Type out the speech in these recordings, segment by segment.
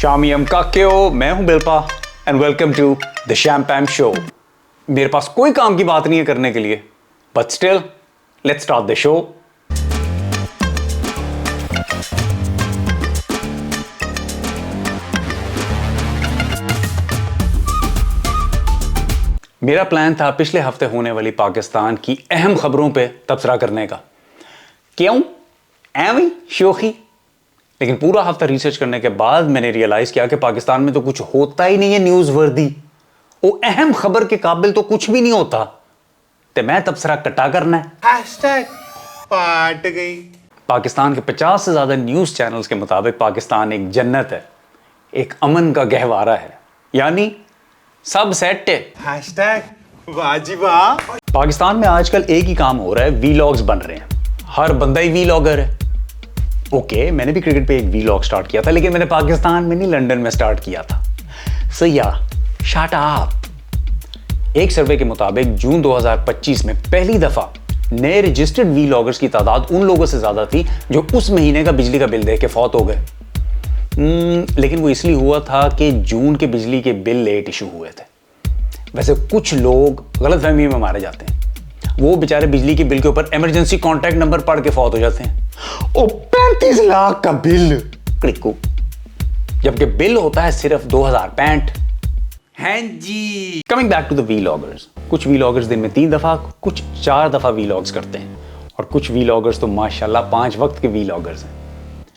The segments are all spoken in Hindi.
शामियम काक्यो, मैं हूं बिल्पा एंड वेलकम टू द शैम्पैम शो। मेरे पास कोई काम की बात नहीं है करने के लिए, but still let's start the show. मेरा प्लान था पिछले हफ्ते होने वाली पाकिस्तान की अहम खबरों पे तबसरा करने का। क्यों? एवं शोखी। लेकिन पूरा हफ्ता रिसर्च करने के बाद मैंने रियलाइज किया कि पाकिस्तान में तो कुछ होता ही नहीं है न्यूज वर्दी। वो अहम खबर के काबिल तो कुछ भी नहीं होता, तो मैं तबसरा कट्टा करना है। पाट गई। पाकिस्तान के 50 से ज्यादा न्यूज चैनल्स के मुताबिक पाकिस्तान एक जन्नत है, एक अमन का गहवारा है, यानी सब सेट है। वाजिबा। पाकिस्तान में आजकल एक ही काम हो रहा है, वीलॉग्स बन रहे हैं। हर बंदा ही वीलॉगर है। ओके, मैंने भी क्रिकेट पे एक वीलॉग स्टार्ट किया था, लेकिन मैंने पाकिस्तान में नहीं, लंदन में स्टार्ट किया था। सो या शट अप। एक सर्वे के मुताबिक जून 2025 में पहली दफा नए रजिस्टर्ड वीलॉगर्स की तादाद उन लोगों से ज्यादा थी जो उस महीने का बिजली का बिल देख के फौत हो गए। लेकिन वो इसलिए हुआ था कि जून के बिजली के बिल लेट इशू हुए थे। वैसे कुछ लोग गलतफहमी में मारे जाते हैं, वो बेचारे बिजली के बिल के ऊपर इमरजेंसी कॉन्टैक्ट नंबर पढ़ के फौत हो जाते हैं। ओ 35 लाख का बिल क्लिको, जबकि बिल होता है सिर्फ 2065। हैं जी। कमिंग बैक टू द वीलॉगर्स, कुछ वीलॉगर्स दिन में 3 दफा, कुछ 4 दफा वीलॉग्स करते हैं, और कुछ वीलॉगर्स तो माशाल्लाह 5 वक्त के वीलॉगर्स हैं।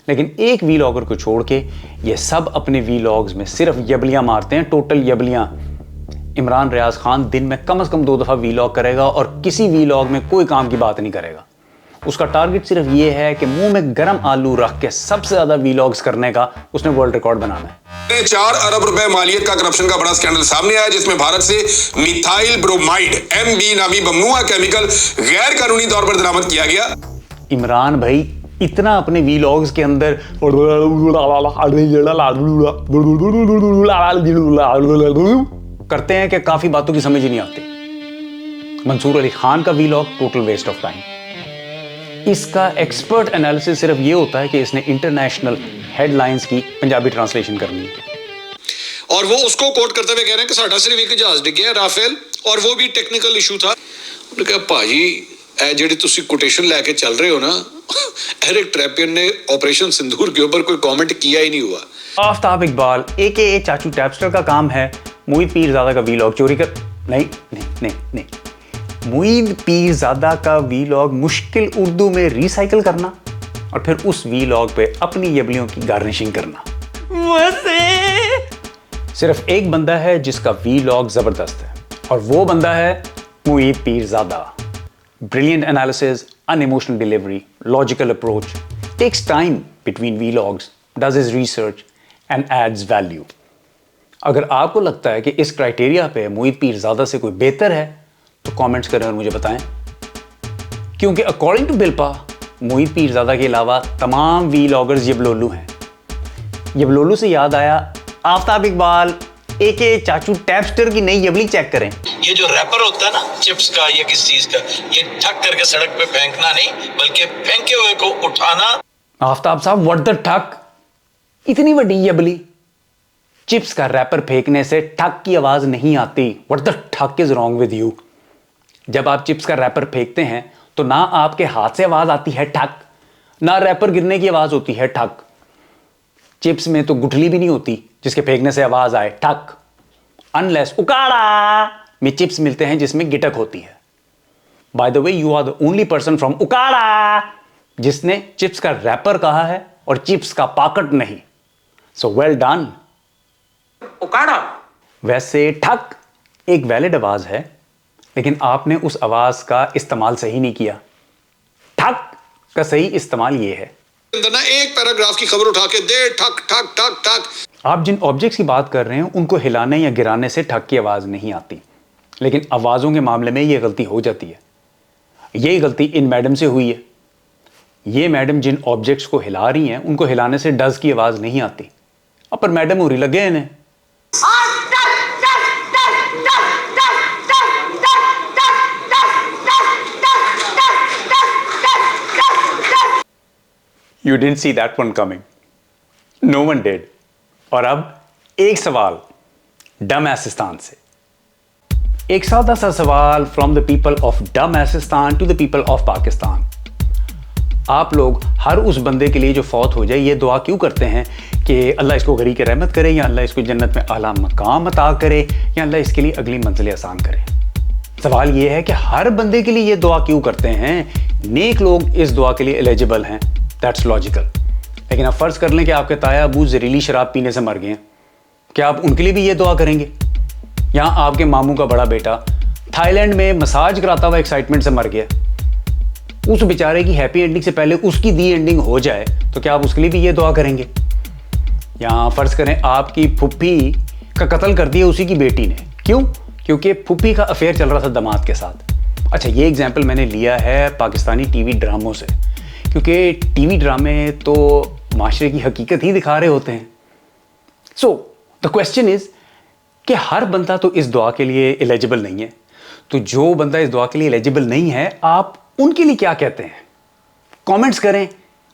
लेकिन एक वीलॉगर को छोड़ के ये सब अपने वीलॉग्स में सिर्फ यबलियां मारते हैं, टोटल यबलियां। इमरान रियाज खान दिन में कम से कम 2 दफा वीलॉग करेगा और किसी वीलॉग में कोई काम की बात नहीं करेगा। उसका टारगेट सिर्फ ये है कि मुंह में गर्म आलू रख के सबसे ज्यादा वीलॉग्स करने का उसने वर्ल्ड रिकॉर्ड बनाना है। 4 अरब रुपए मालियत का करप्शन का बड़ा स्कैंडल सामने आया, जिसमें भारत से मिथाइल ब्रोमाइड MB नामी ममनुआ केमिकल गैर कानूनी तौर पर दरामद किया गया। इमरान भाई इतना अपने वीलॉग्स के अंदर करते हैं कि काफी बातों की समझ ही नहीं आती। मंसूर अली खान का vlog total waste of time. इसका एक्सपर्ट एनालिसिस सिर्फ ये होता है कि इसने इंटरनेशनल हेडलाइंस की पंजाबी ट्रांसलेशन करनी है। और वो उसको कोट करते हुए कह रहे हैं कि साडा सिर्फ एक जहाज डिग गया राफेल, और वो भी टेक्निकल इशू था। उन्होंने कहा भाजी ए जेडी तुसी कोटेशन लेके चल रहे हो ना, एरिक ट्रैपियन ने ऑपरेशन सिंदूर के ऊपर कोई कमेंट किया ही नहीं हुआ। आफ्ताब इकबाल AKA चाचू टैपस्टर का काम है मुईद पीरजादा का वीलॉग चोरी कर नहीं मुईद पीरजादा का वीलॉग मुश्किल उर्दू में रिसाइकल करना और फिर उस वीलॉग पे अपनी यबलियों की गार्निशिंग करना। सिर्फ एक बंदा है जिसका वीलॉग जबरदस्त है, और वो बंदा है Moeed Pirzada. Brilliant analysis, unemotional delivery, logical approach, takes time between vlogs, does his research and adds value. अगर आपको लगता है कि इस क्राइटेरिया पे मुईद पीरजादा से कोई बेहतर है तो कमेंट्स करें और मुझे बताएं, क्योंकि अकॉर्डिंग टू बिल्पा मुईद पीरजादा के अलावा तमाम वीलॉगर्स यबलोलू हैं। यबलोलू से याद आया, आफ्ताब इकबाल AKA चाचू टैपस्टर की नई यबली चेक करें। ये जो रैपर होता है ना चिप्स का या किस चीज का, ये ठक करके सड़क पे फेंकना नहीं, बल्कि फेंके हुए को उठाना। आफ्ताब साहब व्हाट द ठक, इतनी बड़ी यबली। चिप्स का रैपर फेंकने से ठक की आवाज नहीं आती। व्हाट द ठक इज रॉन्ग विद यू। जब आप चिप्स का रैपर फेंकते हैं तो ना आपके हाथ से आवाज आती है ठक, ना रैपर गिरने की आवाज होती है ठक। चिप्स में तो गुठली भी नहीं होती जिसके फेंकने से आवाज आए ठक, अनलेस उकाड़ा में चिप्स मिलते हैं जिसमें गिटक होती है। By the way, you are the only person from उकाड़ा जिसने चिप्स का रैपर कहा है और चिप्स का पॉकेट नहीं। सो वेल डन उकाड़ा। वैसे ठक एक वैलिड आवाज है, लेकिन आपने उस आवाज का इस्तेमाल सही नहीं किया। ठक का सही इस्तेमाल यह है, ना एक पैराग्राफ की खबर उठा के दे ठक ठक ठक ठक। आप जिन ऑब्जेक्ट्स की बात कर रहे हैं उनको हिलाने या गिराने से ठक की आवाज नहीं आती, लेकिन आवाजों के मामले में यह गलती हो जाती है। यही गलती इन मैडम से हुई है। ये मैडम जिन ऑब्जेक्ट्स को हिला रही हैं उनको हिलाने से डज की आवाज नहीं आती। अब पर मैडम हो रही लगे इन्हें। You didn't see that one coming. No one did. और अब एक सवाल डम एसिस्तान से, एक सादा सा सवाल फ्रॉम द पीपल ऑफ डम एसिस्तान to the people of Pakistan. आप लोग हर उस बंदे के लिए जो फौत हो जाए ये दुआ क्यों करते हैं कि अल्लाह इसको गरी के रहमत करे, या अल्लाह इसको जन्नत में आला मकाम अता करे, या अल्लाह इसके लिए अगली मंजिल आसान करे? सवाल ये है कि हर बंदे के लिए ये दुआ क्यों करते हैं? नेक लोग इस दुआ के लिए एलिजिबल हैं, दैट्स लॉजिकल। लेकिन आप फर्ज कर लें कि आपके ताया अबू जहरीली शराब पीने से मर गए हैं, क्या आप उनके लिए भी ये दुआ करेंगे? या आपके मामू का बड़ा बेटा थाईलैंड में मसाज कराता हुआ एक्साइटमेंट से मर गया, उस बेचारे की हैप्पी एंडिंग से पहले उसकी दी एंडिंग हो जाए, तो क्या आप उसके लिए भी ये दुआ करेंगे? या फर्ज करें आपकी फुप्पी का कत्ल कर दिया उसी की बेटी ने, क्यों? क्योंकि फुप्पी का अफेयर चल रहा था दामाद के साथ। अच्छा, ये एग्जाम्पल मैंने लिया है पाकिस्तानी टीवी ड्रामों से, क्योंकि टीवी ड्रामे तो माशरे की हकीकत ही दिखा रहे होते हैं। सो द क्वेश्चन इज कि हर बंदा तो इस दुआ के लिए एलिजिबल नहीं है, तो जो बंदा इस दुआ के लिए एलिजिबल नहीं है, आप उनके लिए क्या कहते हैं? कमेंट्स करें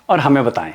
और हमें बताएं।